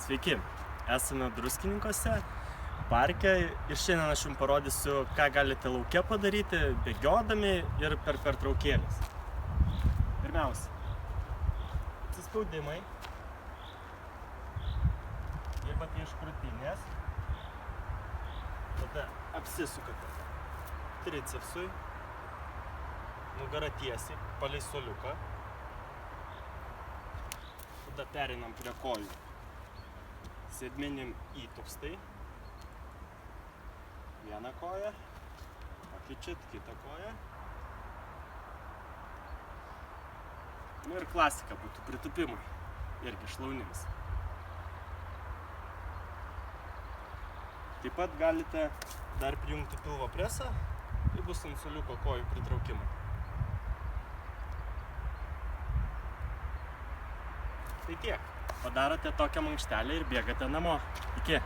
Sveiki, esame Druskininkuose, parke ir šiandien aš jums parodysiu, ką galite lauke padaryti, bėgiodami ir per pertraukėles. Pirmiausia, atsispaudimai. Dirbate iš krūtinės. Tada apsisukate tricepsui, nugara tiesiai, palei suoliuką. Tada pereinam prie kojų. Sėdmenim įtupstai. Vieną koją, pakeičiat kitą koją. Nu ir klasika būtų pritupimai, irgi šlaunims. Taip pat galite dar prijungti pilvo presą, tai bus ant suoliuko kojų pritraukimai. Tai tiek. Padarote tokią mankštelę ir bėgate namo. Iki.